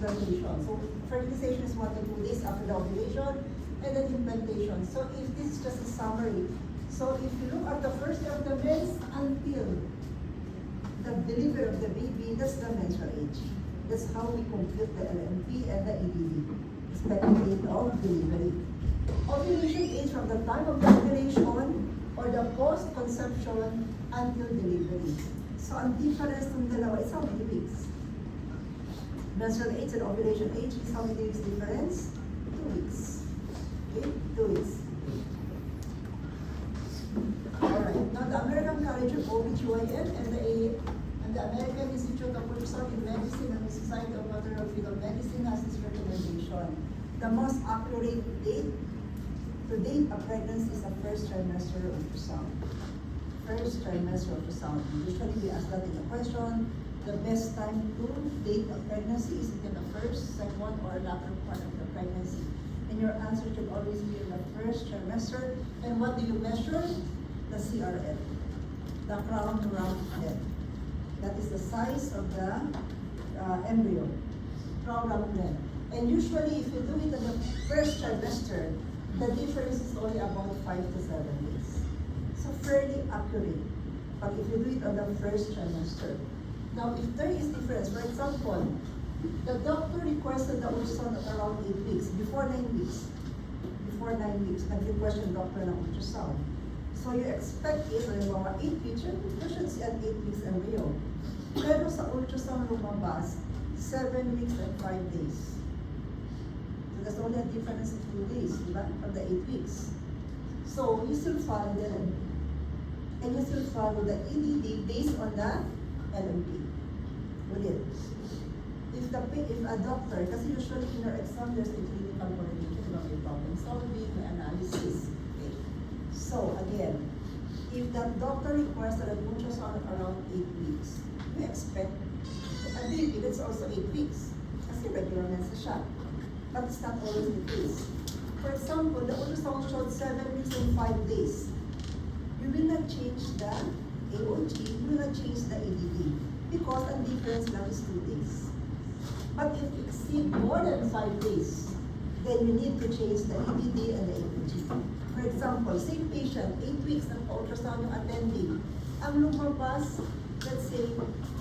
Fertilization. So fertilization is 1 to 2 days after the ovulation, and then implantation. So if this is just a summary, so if you look at the first day of the mens until the delivery of the baby, that's the menstrual age. That's how we compute the LMP and the EDD, expected date of delivery. Ovulation age from the time of the ovulation or the post-conception until delivery. So ang difference ng dalawa is how many weeks? Menstrual age and ovulation age is how many weeks difference? 2 weeks. Okay, 2 weeks. Alright, now the American College of OBGYN and the American Institute of Reproductive Medicine and the Society of Maternal Fetal Medicine has this recommendation. The most accurate date to date a pregnancy is a first trimester ultrasound. First trimester ultrasound. Usually we ask that in the question. The best time to date a pregnancy is in the first, second, or latter part of the pregnancy. And your answer should always be in the first trimester. And what do you measure? The CRL, the crown round head. That is the size of the embryo, crown round head. And usually, if you do it in the first trimester, the difference is only about 5 to 7 days. So fairly accurate. But if you do it on the first trimester, now, if there is difference, for example, the doctor requested the ultrasound at around 8 weeks, before 9 weeks. Before 9 weeks, nag-request yung doctor ng ultrasound. So you expect it, yung mga 8 weeks, you should see an 8 weeks embryo. Pero sa ultrasound lumabas, 7 weeks and 5 days. So there's only a difference of 2 days, di ba? From the 8 weeks. So you still follow them. And you still follow the EDD based on the LMP. Ulit. If a doctor, kasi usually in our exam, there's a clinical coordination of a problem solving, analysis. Okay. So again, if that doctor requested an ultrasound around 8 weeks, we expect a baby that's also 8 weeks. Kasi regular mensa siya. But it's not always the case. For example, the ultrasound showed 7 weeks and 5 days. You will not change the AOG, you will not change the EDD because the difference now is 2 days. But if you exceed more than 5 days, then you need to change the EDD and the AOG. For example, same patient, 8 weeks ng ultrasound yung attending. Ang lumabas, let's say,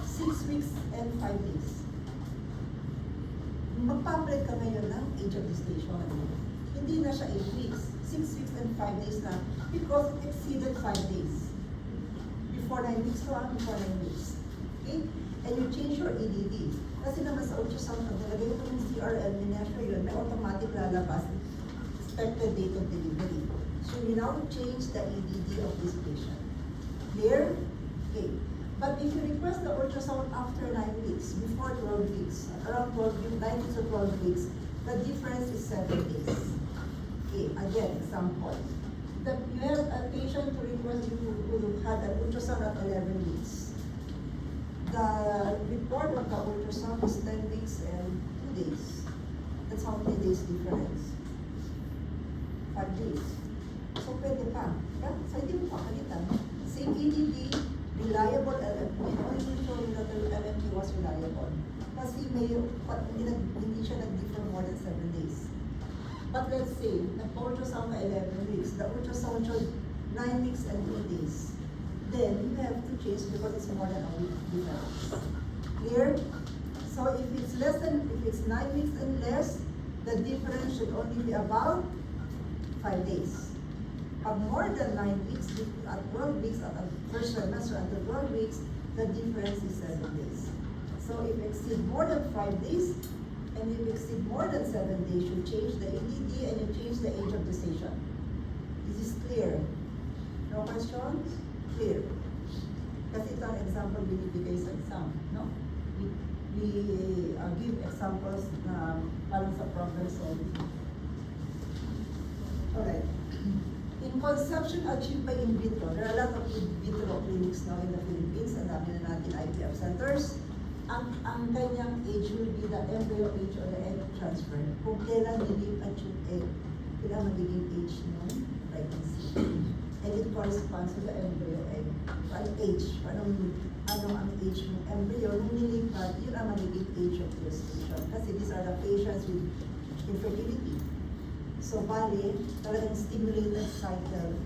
6 weeks and 5 days. Magpapalit ka ngayon ng age of gestation. Hindi na siya 8 weeks, 6 weeks and 5 days na because it exceeded 5 days. Before 9 weeks, before 9 weeks. Okay? And you change your EDD. Kasi naman sa ultrasound, pag nalagay mo yung CRL, minasure yun, may automatic lalabas expected date of delivery. So you now change the EDD of this patient. Clear? Okay. But if you request the ultrasound after 9 weeks, before 12 weeks, around 12 weeks, 9 weeks or 12 weeks, the difference is 7 days. Okay, again, example. You have a patient who requests you who had an ultrasound at 11 weeks. The report of the ultrasound is 10 weeks and 2 days. That's how many days difference? 5 days. So pwede pa. Yeah? So hindi mo pakalitan. Same EDD, reliable LMP. Only showing that the LMP was reliable. Kasi hindi siya nag-differ more than 7 days. But let's say, nag-ultrasound ka 11 weeks, the ultrasound showed 9 weeks and 2 days. Then, you have to change because it's more than a week difference. Clear? So, if it's 9 weeks and less, the difference should only be about 5 days. Pag more than 9 weeks, at 12 weeks, at the first trimester, until 12 weeks, the difference is 7 days. So, if you exceed more than 5 days, and if you exceed more than 7 days, you change the EDD and you change the age of gestation. This is clear. No questions? Clear. Kasi ito ang example binibigay sa exam, no? We give examples na parang sa problem solving. Alright. In conception achieved by in vitro, there are a lot of in vitro clinics now in the Philippines. Ang dami na natin IVF centers. Ang kanyang age will be the embryo age or the egg transfer. Kung kailan nilipat yung egg, kailan magiging age ng pregnancy. and it corresponds to the embryo egg. Ang age, ano ang age ng embryo, nung nilipat, yun ang magiging age of gestation. Kasi these are the patients with infertility. So, bali, talagang stimulated cycle